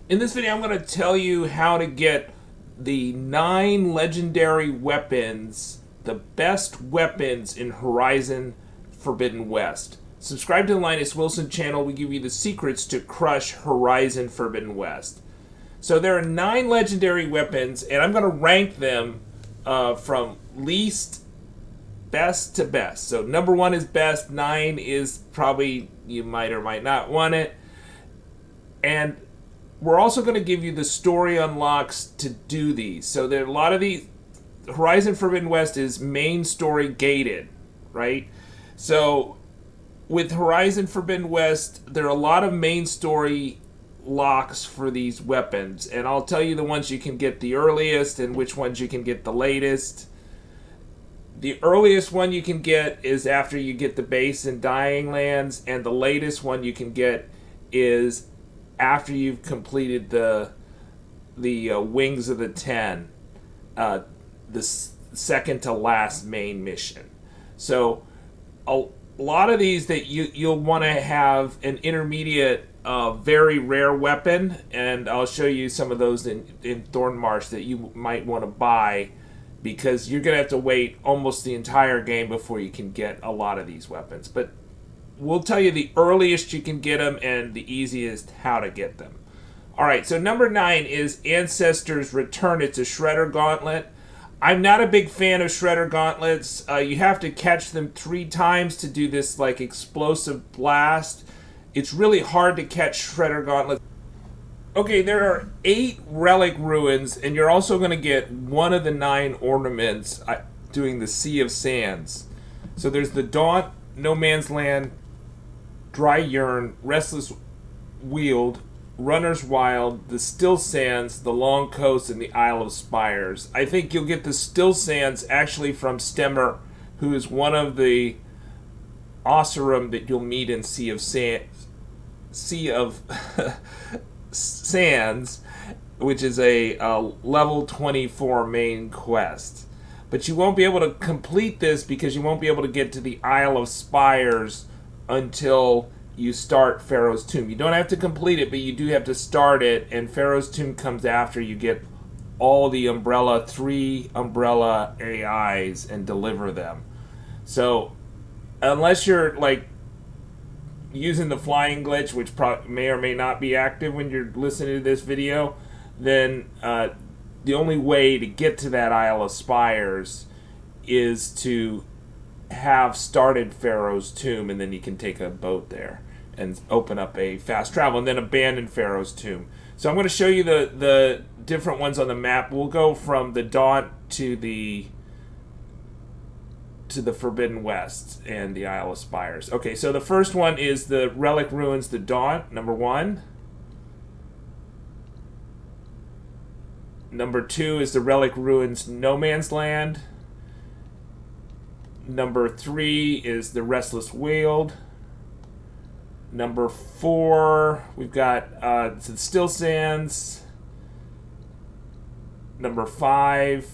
In this video, I'm going to tell you how to get the 9 legendary weapons, the best weapons in Horizon Forbidden West. Subscribe to the Linus Wilson channel. We give you the secrets to crush Horizon Forbidden West. So there are 9 legendary weapons, and I'm going to rank them from least best to best. So number 1 is best, 9 is probably you might or might not want it. And we're also going to give you the story unlocks to do these. So there are a lot of these. Horizon Forbidden West is main story gated, right? So with Horizon Forbidden West, there are a lot of main story locks for these weapons. And I'll tell you the ones you can get the earliest and which ones you can get the latest. The earliest one you can get is after you get the base in Dying Lands, and the latest one you can get is after you've completed the Wings of the Ten, the second to last main mission. So a lot of these that you'll want to have an intermediate, very rare weapon, and I'll show you some of those in Thornmarsh that you might want to buy, because you're going to have to wait almost the entire game before you can get a lot of these weapons. But we'll tell you the earliest you can get them and the easiest how to get them. Alright, so number 9 is Ancestor's Return. It's a Shredder Gauntlet. I'm not a big fan of Shredder Gauntlets. You have to catch them 3 times to do this like explosive blast. It's really hard to catch Shredder Gauntlets. Okay, there are 8 relic ruins, and you're also going to get one of the 9 ornaments doing the Sea of Sands. So there's the Daunt, No Man's Land, Dry Yearn, Restless Weald, Runner's Wild, the Still Sands, the Long Coast, and the Isle of Spires. I think you'll get the Still Sands actually from Stemmer, who is one of the Ossurum that you'll meet in Sea of Sands, which is a level 24 main quest. But you won't be able to complete this because you won't be able to get to the Isle of Spires until you start Faro's Tomb. You don't have to complete it, but you do have to start it, and Faro's Tomb comes after you get all the 3 Umbrella AIs and deliver them. So unless you're like using the flying glitch, which may or may not be active when you're listening to this video, then the only way to get to that Isle of Spires is to have started Faro's Tomb, and then you can take a boat there and open up a fast travel and then abandon Faro's Tomb. So I'm going to show you the different ones on the map. We'll go from the Daunt to the Forbidden West and the Isle of Spires. Okay, so the first one is the Relic Ruins, the Daunt, number 1. Number 2 is the Relic Ruins, No Man's Land. Number 3 is the Restless Weald. Number 4, we've got the Still Sands. Number 5,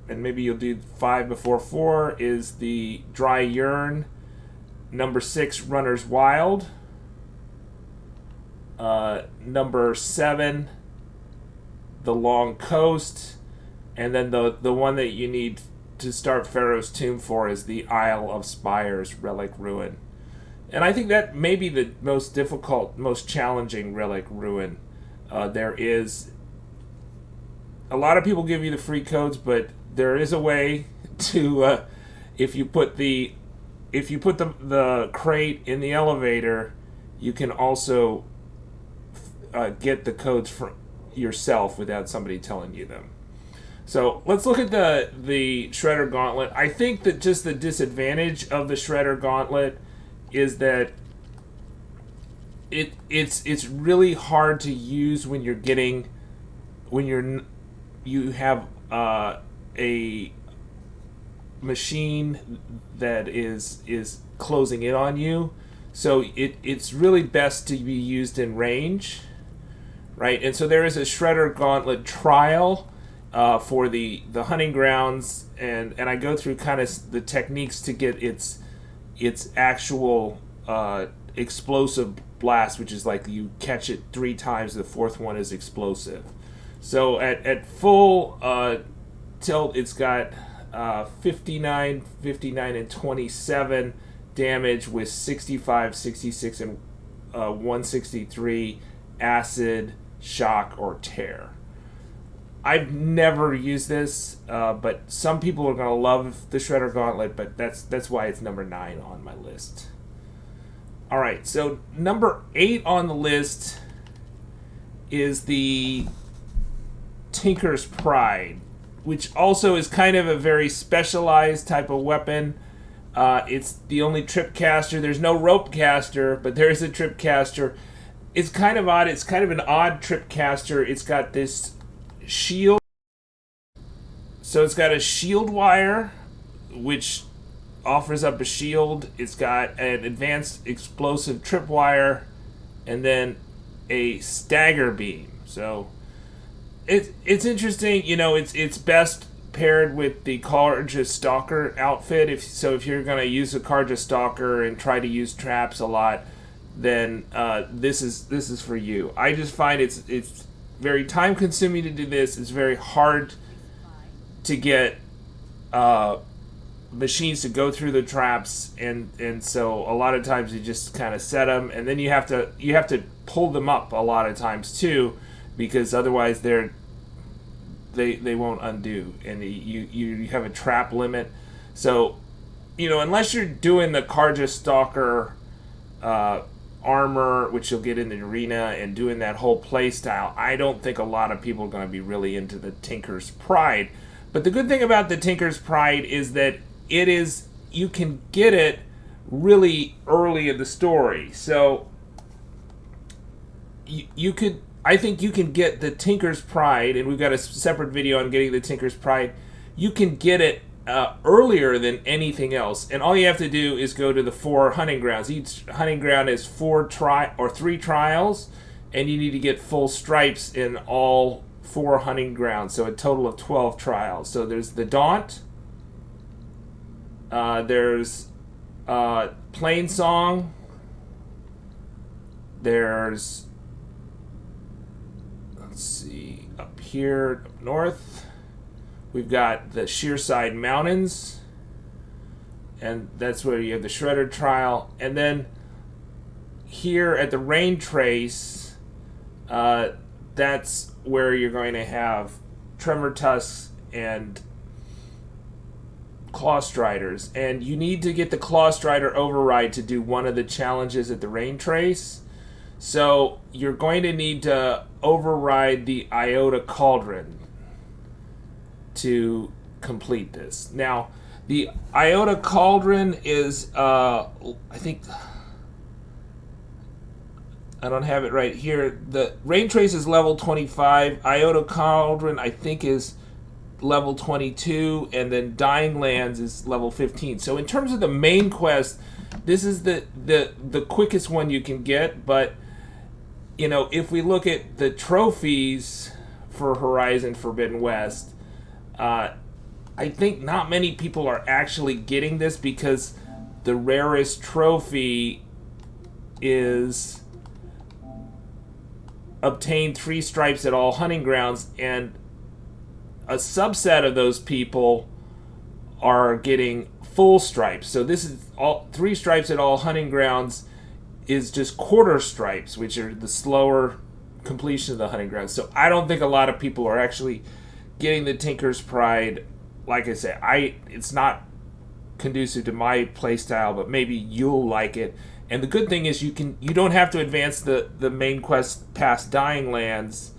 and maybe you'll do 5 before 4, is the Dry Yearn. Number 6, Runner's Wild. Number 7, the Long Coast. And then the one that you need to start Faro's Tomb for is the Isle of Spires Relic Ruin. And I think that may be the most difficult, most challenging Relic Ruin there is. A lot of people give you the free codes, but there is a way to, if you put the crate in the elevator, you can also get the codes from yourself without somebody telling you them. So let's look at the Shredder Gauntlet. I think that just the disadvantage of the Shredder Gauntlet is that it's really hard to use when you have a machine that is closing in on you. So it's really best to be used in range, right? And so there is a Shredder Gauntlet trial for the hunting grounds, and I go through kind of the techniques to get its actual explosive blast, which is like you catch it 3 times, the 4th one is explosive. So at full tilt, it's got 59, 59, and 27 damage with 65, 66, and 163 acid, shock, or tear. I've never used this, but some people are going to love the Shredder Gauntlet, but that's why it's number 9 on my list. Alright, so number 8 on the list is the Tinker's Pride, which also is kind of a very specialized type of weapon. It's the only Tripcaster. There's no rope caster, but there is a Tripcaster. It's kind of odd. It's kind of an odd Tripcaster. It's got this shield. So it's got a shield wire, which offers up a shield. It's got an advanced explosive tripwire, and then a stagger beam. So it's interesting. You know, it's best paired with the Carja Stalker outfit. If you're going to use a Carja Stalker and try to use traps a lot, then this is for you. I just find it's very time consuming to do this. It's very hard to get machines to go through the traps, and so a lot of times you just kind of set them, and then you have to pull them up a lot of times too, because otherwise they won't undo, and you have a trap limit. So, you know, unless you're doing the Carja Stalker armor, which you'll get in the arena, and doing that whole play style, I don't think a lot of people are going to be really into the Tinker's Pride. But the good thing about the Tinker's Pride is that you can get it really early in the story. So I think you can get the Tinker's Pride, and we've got a separate video on getting the Tinker's Pride. You can get it earlier than anything else, and all you have to do is go to the 4 hunting grounds. Each hunting ground is 3 trials, and you need to get full stripes in all 4 hunting grounds, so a total of 12 trials. So there's the Daunt, there's Plain Song, there's, let's see, up here, up north, we've got the Shearside Mountains, and that's where you have the Shredder trial. And then here at the Rain Trace, that's where you're going to have Tremor Tusks and Claw Striders. And you need to get the Claw Strider override to do one of the challenges at the Rain Trace. So you're going to need to override the Iota Cauldron to complete this. Now, the Iota Cauldron is, I think, I don't have it right here. The Rain Trace is level 25. Iota Cauldron, I think, is level 22. And then Dying Lands is level 15. So in terms of the main quest, this is the quickest one you can get. But, you know, if we look at the trophies for Horizon Forbidden West, I think not many people are actually getting this, because the rarest trophy is obtain 3 stripes at all hunting grounds, and a subset of those people are getting full stripes. So this is all 3 stripes at all hunting grounds is just quarter stripes, which are the slower completion of the hunting grounds. So I don't think a lot of people are actually getting the Tinker's Pride. Like I said, it's not conducive to my playstyle, but maybe you'll like it. And the good thing is you don't have to advance the main quest past Dying Lands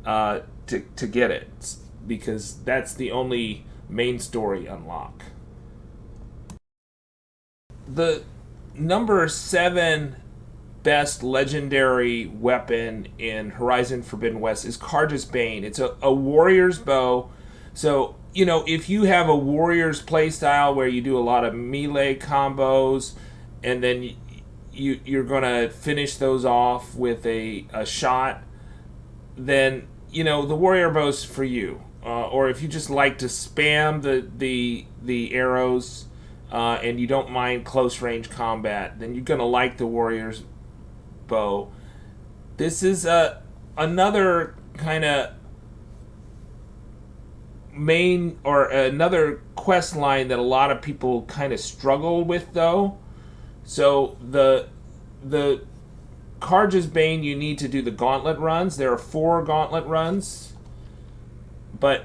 to get it, because that's the only main story unlock. The number 7 best legendary weapon in Horizon Forbidden West is Carja's Bane. It's a warrior's bow. So, you know, if you have a warrior's playstyle where you do a lot of melee combos, and then you're going to finish those off with a shot, then, you know, the warrior bow's for you. Or if you just like to spam the arrows and you don't mind close range combat, then you're going to like the warrior's bow. This is another kind of main or another quest line that a lot of people kind of struggle with, though. So the Carja's Bane, you need to do the Gauntlet runs. There are 4 Gauntlet runs, but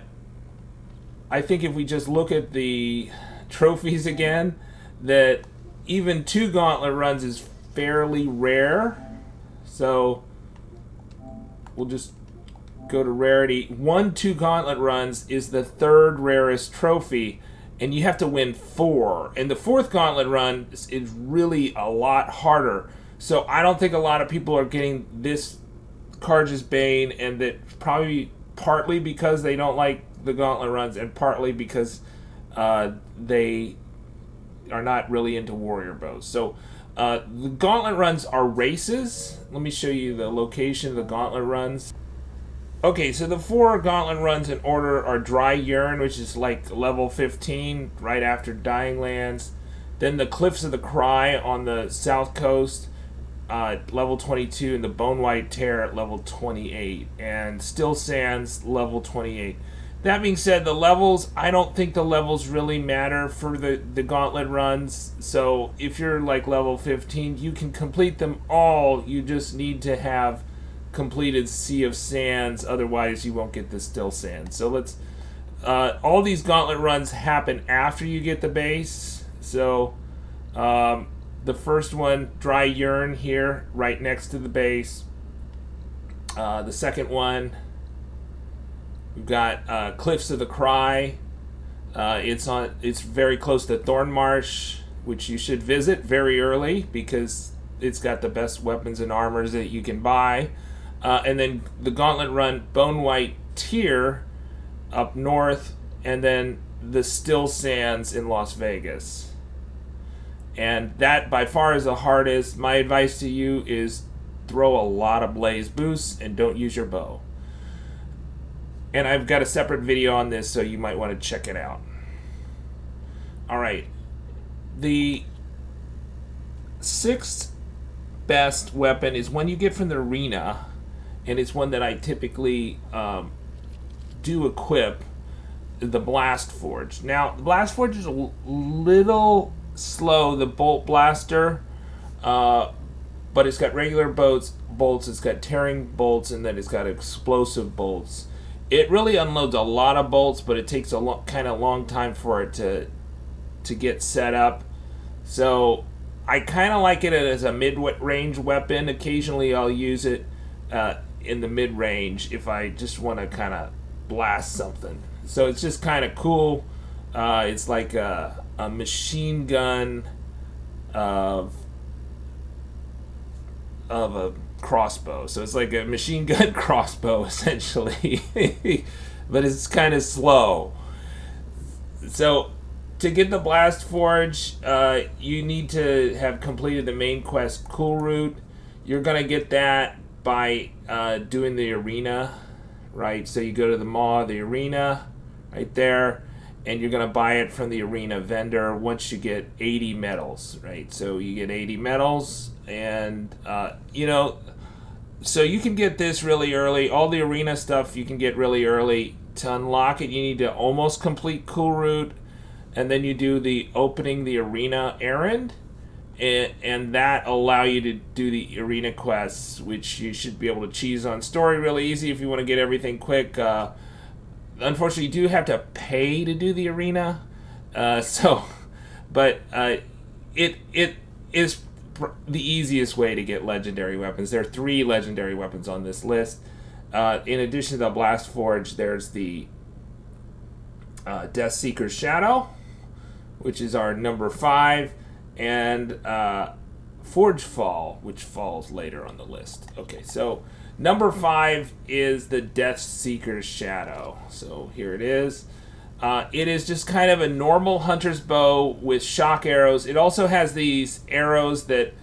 I think if we just look at the trophies again, that even 2 Gauntlet runs is fairly rare. So we'll just go to rarity. 2 Gauntlet runs is the 3rd rarest trophy, and you have to win 4. And the 4th Gauntlet run is really a lot harder. So I don't think a lot of people are getting this Carja's Bane, and that probably partly because they don't like the Gauntlet runs, and partly because they are not really into warrior bows. So the Gauntlet runs are races. Let me show you the location of the Gauntlet runs. Okay, so the 4 Gauntlet runs in order are Dry Urn, which is like level 15, right after Dying Lands. Then the Cliffs of the Cry on the south coast, level 22, and the Bone White Tear at level 28, and Still Sands, level 28. That being said, the levels, I don't think the levels really matter for the Gauntlet runs. So if you're like level 15, you can complete them all. You just need to have completed Sea of Sands, otherwise you won't get the Still Sands. So let's all these Gauntlet runs happen after you get the base. So the first one, Dry Urn, here right next to the base. The second one, we've got Cliffs of the Cry. It's very close to Thornmarsh, which you should visit very early because it's got the best weapons and armors that you can buy. And then the Gauntlet run, Bone White Tear up north, and then the Still Sands in Las Vegas. And that by far is the hardest. My advice to you is throw a lot of blaze boosts and don't use your bow. And I've got a separate video on this, so you might want to check it out. Alright. The 6th best weapon is one you get from the arena, and it's one that I typically do equip, the Blastforge. Now, the Blastforge is a little slow, the Bolt Blaster, but it's got regular bolts, it's got tearing bolts, and then it's got explosive bolts. It really unloads a lot of bolts, but it takes a kind of long time for it to get set up. So I kind of like it as a mid-range weapon. Occasionally I'll use it in the mid-range if I just want to kind of blast something. So it's just kind of cool. It's like a machine gun of a crossbow. So it's like a machine gun crossbow, essentially. But it's kind of slow. So to get the Blastforge, you need to have completed the main quest, Kulrut. You're going to get that by doing the arena, right? So you go to the Maw of the arena, right there, and you're going to buy it from the arena vendor once you get 80 medals, right? So you get 80 medals, and, so you can get this really early. All the arena stuff you can get really early. To unlock it, you need to almost complete Kulrut, and then you do the opening the arena errand, and that allow you to do the arena quests, which you should be able to cheese on story really easy if you want to get everything quick. Unfortunately, you do have to pay to do the arena, but it is the easiest way to get legendary weapons. There are 3 legendary weapons on this list. In addition to the Blastforge, there's the Deathseeker's Shadow, which is our number 5, and Forgefall, which falls later on the list. Okay, so number 5 is the Deathseeker's Shadow. So here it is. It is just kind of a normal hunter's bow with shock arrows. It also has these arrows that,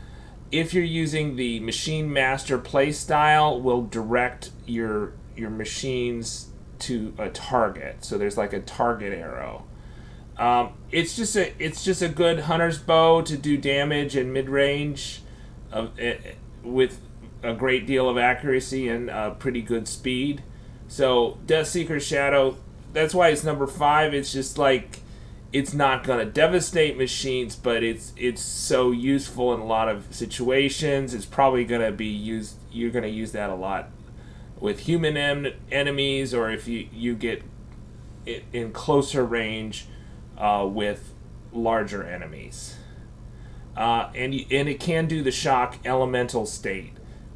if you're using the Machine Master playstyle, will direct your machines to a target. So there's like a target arrow. It's just a good hunter's bow to do damage in mid range, with a great deal of accuracy and pretty good speed. So Deathseeker Shadow, that's why it's number 5. It's just like, it's not going to devastate machines, but it's so useful in a lot of situations. It's probably going to be used, you're going to use that a lot with human enemies, or if you get it in closer range with larger enemies. And it can do the shock elemental state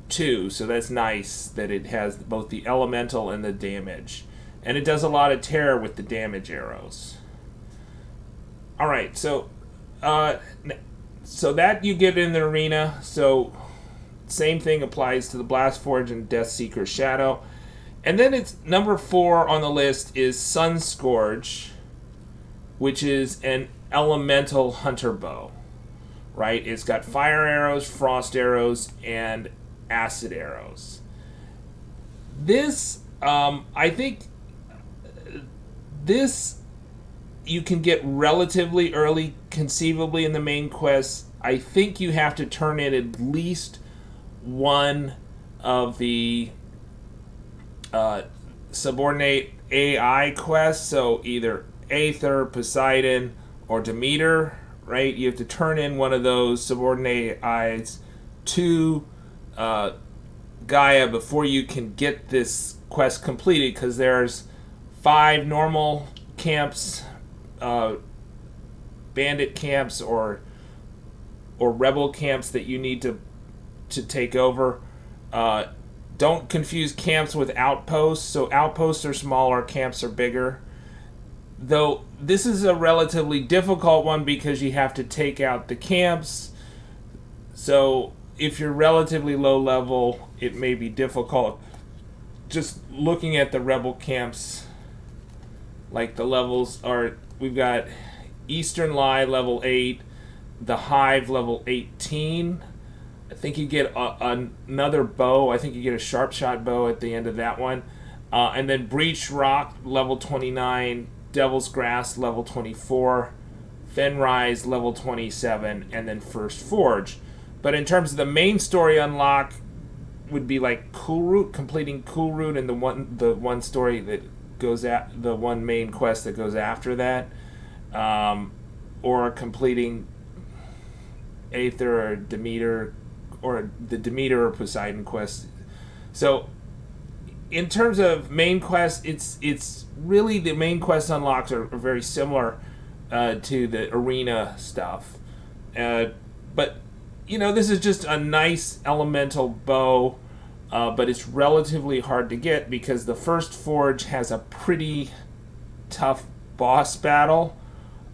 too, so that's nice that it has both the elemental and the damage. And it does a lot of tear with the damage arrows. Alright, so that you get in the arena. So same thing applies to the Blastforge and Deathseeker Shadow. And then it's number 4 on the list is Sun Scourge, which is an elemental hunter bow. Right? It's got fire arrows, frost arrows, and acid arrows. This, I think, this you can get relatively early, conceivably, in the main quest. I think you have to turn in at least one of the subordinate AI quests, so either Aether, Poseidon, or Demeter, right? You have to turn in one of those subordinate AIs to Gaia before you can get this quest completed, because there's 5 normal camps, bandit camps, or rebel camps that you need to take over. Don't confuse camps with outposts. So outposts are smaller, camps are bigger. Though this is a relatively difficult one because you have to take out the camps. So if you're relatively low level, it may be difficult. Just looking at the rebel camps, like the levels are, we've got Eastern Lie level 8, the Hive level 18. I think you get another bow. I think you get a Sharpshot Bow at the end of that one. And then Breach Rock level 29, Devil's Grass level 24, Fenrise level 27, and then First Forge. But in terms of the main story unlock, would be like Kulrut, completing Kulrut, and the one story that goes at the one main quest that goes after that, or completing Aether or Demeter, or the Demeter or Poseidon quest. So in terms of main quest, it's really, the main quest unlocks are very similar to the arena stuff, but you know, this is just a nice elemental bow, but it's relatively hard to get because the First Forge has a pretty tough boss battle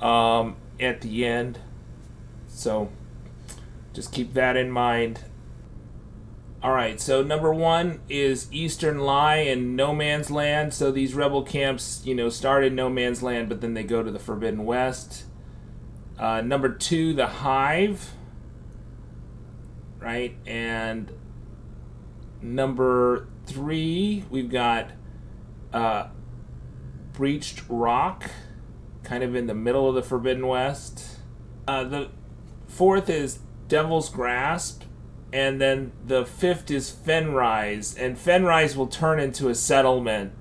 at the end. So just keep that in mind. Alright, so number 1 is Eastern Lie and No Man's Land. So these rebel camps, you know, start in No Man's Land, but then they go to the Forbidden West. Number 2, the Hive. Right, and number 3, we've got Breached Rock, kind of in the middle of the Forbidden West. The 4th is Devil's Grasp, and then the 5th is Fenrise, and Fenrise will turn into a settlement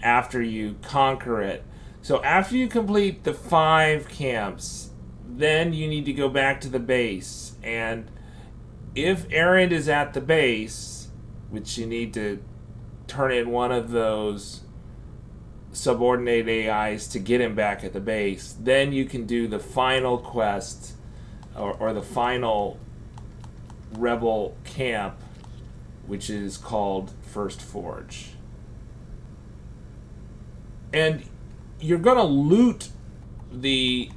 after you conquer it. So after you complete the 5 camps, then you need to go back to the base, and if Erend is at the base, which you need to turn in one of those subordinate AIs to get him back at the base, then you can do the final quest, or the final rebel camp, which is called First Forge. And you're going to loot the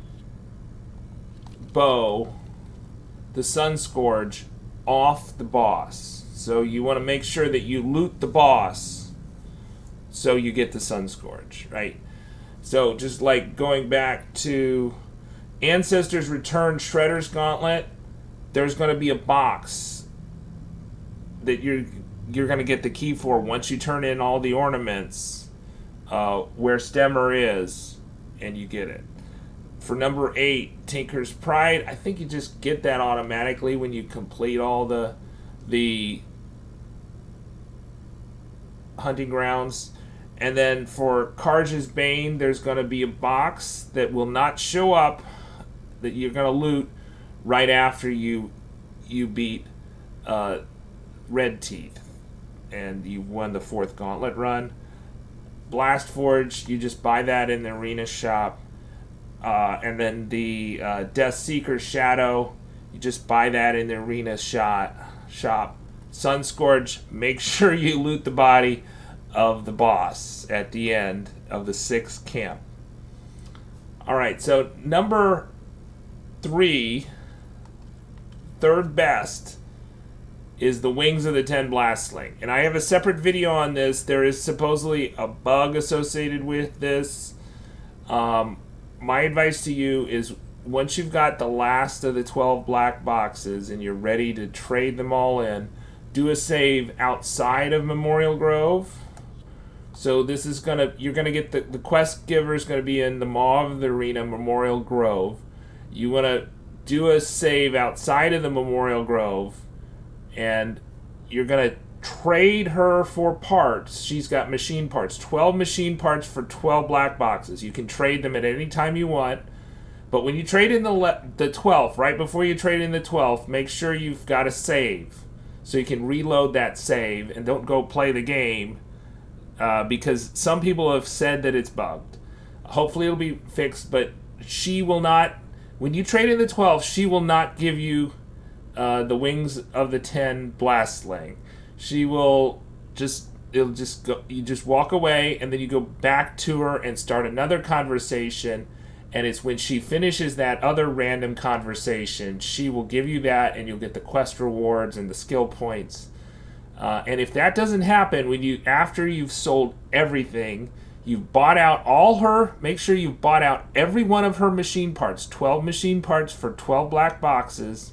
bow, the Sun Scourge, off the boss. So you want to make sure that you loot the boss so you get the Sun Scourge, right? So just like going back to Ancestor's Return Shredder's Gauntlet, there's going to be a box that you're going to get the key for once you turn in all the ornaments where Stemmer is, and you get it. For number 8, Tinker's Pride, I think you just get that automatically when you complete all the hunting grounds. And then for Carja's Bane, there's going to be a box that will not show up that you're going to loot right after you beat Red Teeth and you won the 4th Gauntlet run. Blastforge, you just buy that in the arena shop. And then the Death Seeker Shadow, you just buy that in the arena shop. Sun Scourge, make sure you loot the body of the boss at the end of the 6th camp. Alright, so number 3, third best, is the Wings of the 10 Blastsling. And I have a separate video on this. There is supposedly a bug associated with this. My advice to you is once you've got the last of the 12 black boxes and you're ready to trade them all in, do a save outside of Memorial Grove. So this is you're gonna get the quest giver is gonna be in the Maw of the Arena, Memorial Grove. You wanna do a save outside of the Memorial Grove, and you're gonna trade her for parts. She's got machine parts, 12 machine parts for 12 black boxes. You can trade them at any time you want. But when you trade in the 12th, right before you trade in the 12th, make sure you've got a save so you can reload that save and don't go play the game because some people have said that it's bugged. Hopefully it'll be fixed, but she will not, when you trade in the 12th, she will not give you the Wings of the 10 Blastsling. She will you just walk away and then you go back to her and start another conversation. And it's when she finishes that other random conversation, she will give you that, and you'll get the quest rewards and the skill points. And if that doesn't happen, after you've sold everything, you've bought out make sure you've bought out every one of her machine parts, 12 machine parts for 12 black boxes.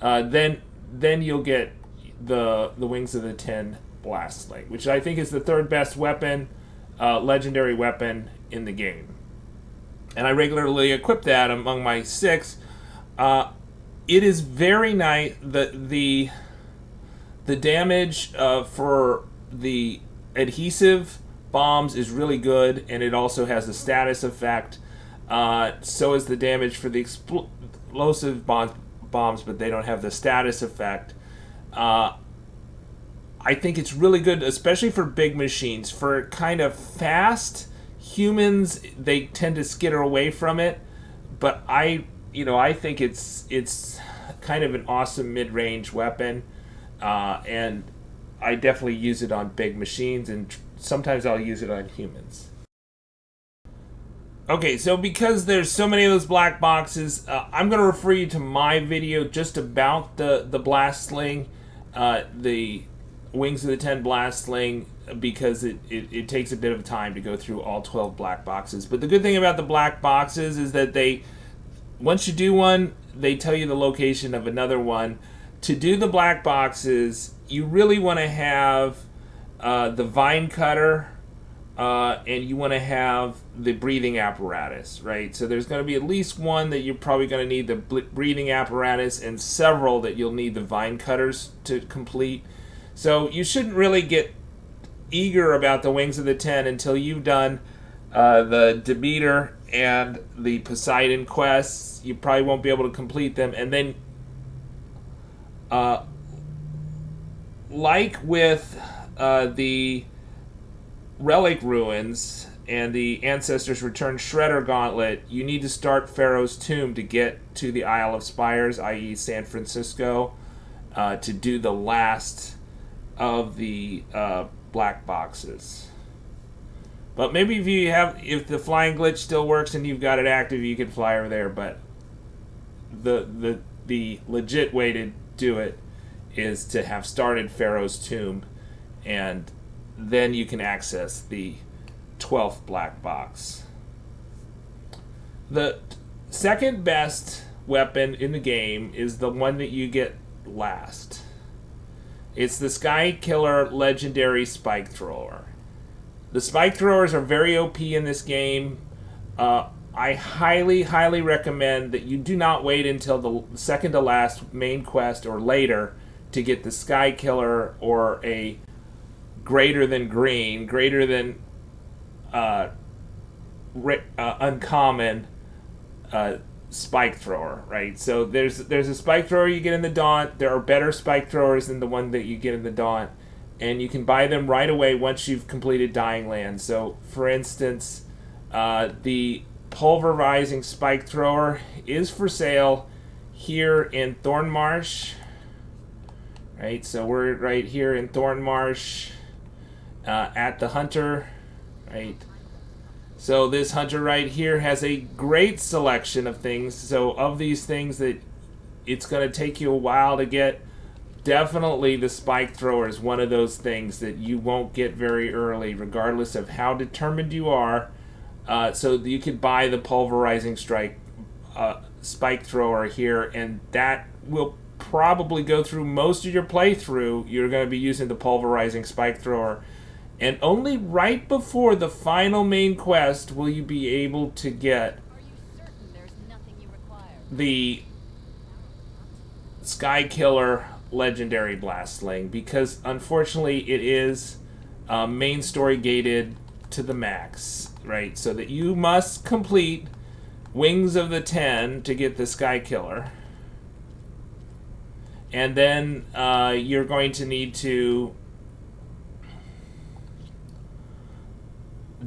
Then you'll get the Wings of the 10 Blastsling, which I think is the third best weapon, legendary weapon in the game. And I regularly equip that among my 6. It is very nice. The damage for the adhesive bombs is really good, and it also has a status effect. So is the damage for the explosive bombs, but they don't have the status effect. I think it's really good, especially for big machines. For kind of fast humans, they tend to skitter away from it, but I think it's kind of an awesome mid-range weapon, and I definitely use it on big machines, and sometimes I'll use it on humans. Okay, so because there's so many of those black boxes, I'm going to refer you to my video just about the Blastsling, the Wings of the 10 Blastsling, because it takes a bit of time to go through all 12 black boxes. But the good thing about the black boxes is that once you do one, they tell you the location of another one. To do the black boxes, you really want to have the vine cutter, and you want to have the breathing apparatus, right? So there's going to be at least one that you're probably going to need the breathing apparatus, and several that you'll need the vine cutters to complete. So you shouldn't really get eager about the Wings of the 10 until you've done the Demeter and the Poseidon quests. You probably won't be able to complete them. And then, like with the Relic Ruins and the Ancestor's Return Shredder Gauntlet, you need to start Faro's Tomb to get to the Isle of Spires, i.e. San Francisco, to do the last of the black boxes. But maybe if the flying glitch still works and you've got it active, you can fly over there. But the legit way to do it is to have started Faro's Tomb, and then you can access the 12th black box. The second best weapon in the game is the one that you get last. It's the Skykiller Legendary Spike Thrower. The Spike Throwers are very OP in this game. I highly, highly recommend that you do not wait until the second to last main quest or later to get the Skykiller or a greater than green, greater than uncommon spike thrower, right? So there's a spike thrower you get in the Daunt. There are better spike throwers than the one that you get in the Daunt, and you can buy them right away once you've completed Dying Land. So, for instance, the pulverizing spike thrower is for sale here in Thornmarsh, right? So we're right here in Thornmarsh at the Hunter, right? So this Hunter right here has a great selection of things. So of these things that it's going to take you a while to get, definitely the spike thrower is one of those things that you won't get very early, regardless of how determined you are. So you could buy the pulverizing spike thrower here, and that will probably go through most of your playthrough. You're going to be using the pulverizing spike thrower, and only right before the final main quest will you be able to get the Skykiller legendary Blastsling, because unfortunately it is main story gated to the max, right? So that you must complete Wings of the 10 to get the Skykiller, and then you're going to need to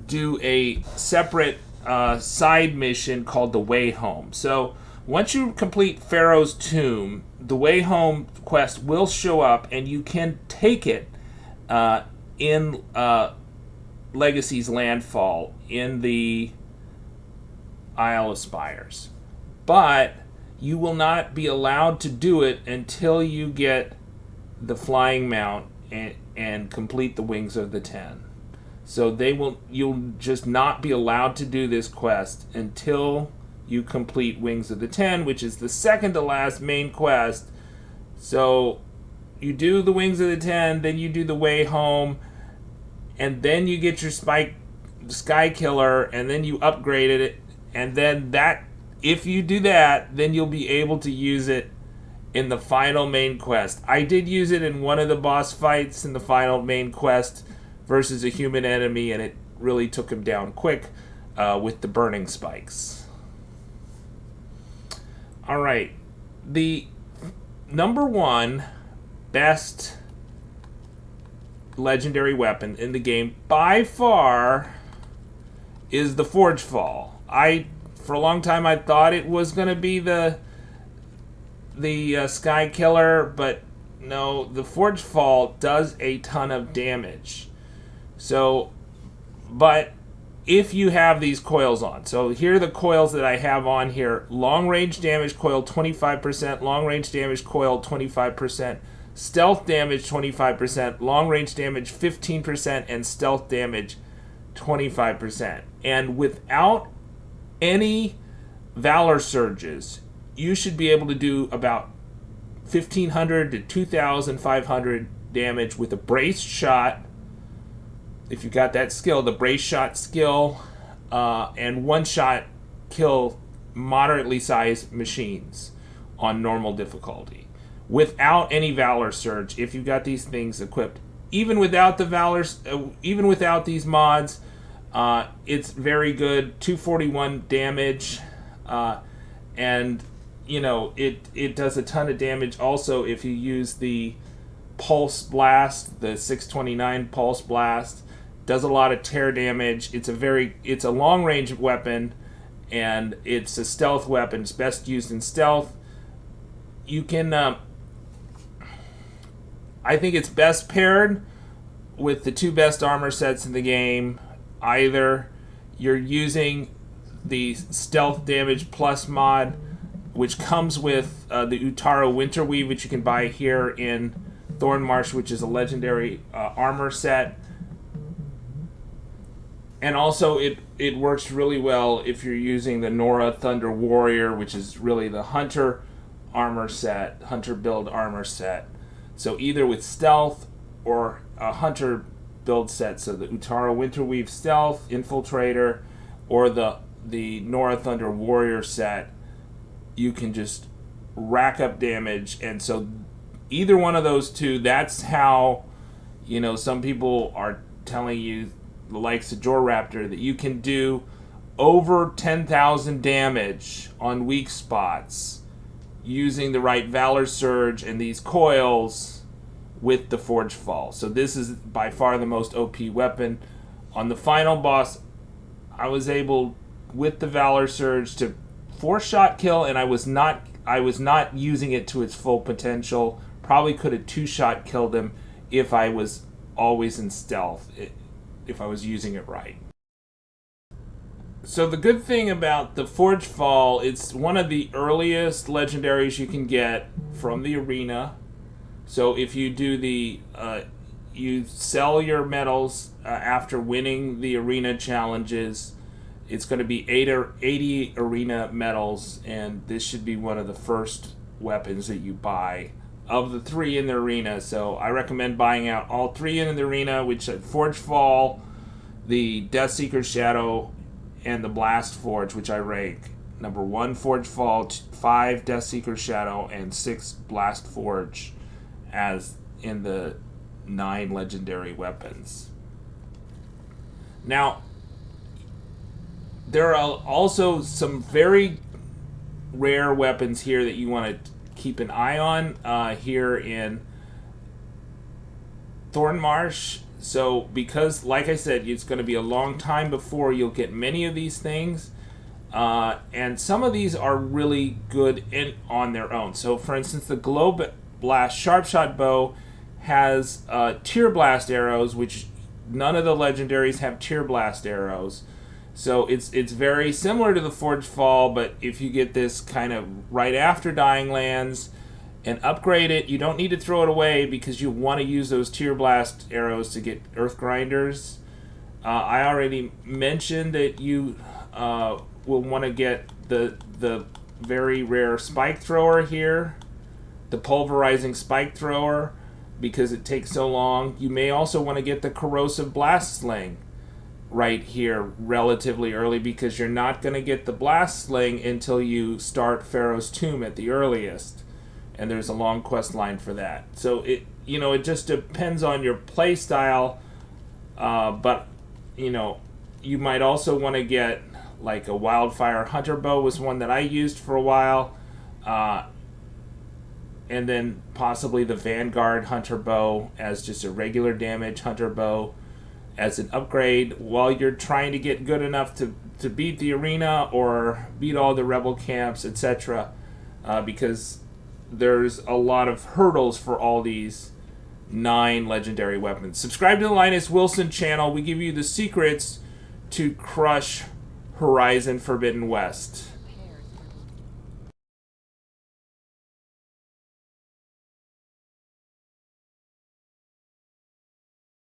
do a separate side mission called the Way Home. So once you complete Faro's Tomb, the Way Home quest will show up, and you can take it in Legacy's Landfall in the Isle of Spires. But you will not be allowed to do it until you get the Flying Mount and complete the Wings of the 10. So you'll just not be allowed to do this quest until you complete Wings of the 10, which is the second to last main quest. So you do the Wings of the 10, then you do the Way Home, and then you get your Skykiller, and then you upgrade it, and then if you do that, then you'll be able to use it in the final main quest. I did use it in one of the boss fights in the final main quest versus a human enemy, and it really took him down quick with the burning spikes. Alright, the number one best legendary weapon in the game by far is the Forgefall. For a long time I thought it was going to be the Skykiller, but no, the Forgefall does a ton of damage. So, but if you have these coils on, so here are the coils that I have on here: long range damage coil 25%, long range damage coil 25%, stealth damage 25%, long range damage 15%, and stealth damage 25%. And without any Valor Surges, you should be able to do about 1,500 to 2,500 damage with a braced shot. If you got that skill, the brace shot skill, and one shot kill moderately sized machines on normal difficulty without any Valor Surge. If you got these things equipped, even without the even without these mods, it's very good. 241 damage, and you know it does a ton of damage. Also, if you use the Pulse Blast, the 629 Pulse Blast, does a lot of tear damage. It's a long range weapon, and it's a stealth weapon. It's best used in stealth. You can, I think it's best paired with the two best armor sets in the game. Either you're using the stealth damage plus mod, which comes with the Utaro Winterweave, which you can buy here in Thornmarsh, which is a legendary armor set. And also, it works really well if you're using the Nora Thunder Warrior, which is really the Hunter armor set, Hunter build armor set. So either with stealth or a Hunter build set, so the Utaro Winterweave Stealth, Infiltrator, or the Nora Thunder Warrior set, you can just rack up damage. And so either one of those two, that's how You know, some people are telling you, the likes of Joraptor, that you can do over 10,000 damage on weak spots using the right Valor Surge and these coils with the Forgefall. So this is by far the most OP weapon. On the final boss, I was able, with the Valor Surge, to 4-shot kill, and I was not using it to its full potential. Probably could have 2-shot killed him if I was always in stealth, if I was using it right. So the good thing about the Forgefall, it's one of the earliest legendaries you can get from the arena. So if you do the, you sell your medals after winning the arena challenges, it's going to be 80 arena medals, and this should be one of the first weapons that you buy of the 3 in the arena. So I recommend buying out all 3 in the arena, which are Forgefall, the Deathseeker Shadow, and the Blastforge, which I rank number 1 Forgefall, 5 Deathseeker Shadow, and 6 Blastforge as in the 9 legendary weapons. Now, there are also some very rare weapons here that you want to keep an eye on here in Thornmarsh. So, because, like I said, it's going to be a long time before you'll get many of these things. And some of these are really good on their own. So, for instance, the Glow Blast Sharpshot Bow has Tear Blast arrows, which none of the legendaries have Tear Blast arrows. So it's very similar to the Forgefall, but if you get this kind of right after Dying Lands and upgrade it, you don't need to throw it away because you want to use those Tear Blast arrows to get Earth Grinders. I already mentioned that you will want to get the very rare Spike Thrower here, the Pulverizing Spike Thrower, because it takes so long. You may also want to get the Corrosive Blastsling right here relatively early, because you're not going to get the Blastsling until you start Faro's Tomb at the earliest, and there's a long quest line for that. So it just depends on your play style, but you might also want to get like a Wildfire Hunter Bow was one that I used for a while, and then possibly the Vanguard Hunter Bow as just a regular damage Hunter Bow as an upgrade while you're trying to get good enough to beat the arena or beat all the rebel camps, etc. Because there's a lot of hurdles for all these 9 legendary weapons. Subscribe to the Linus Wilson channel. We give you the secrets to crush Horizon Forbidden West.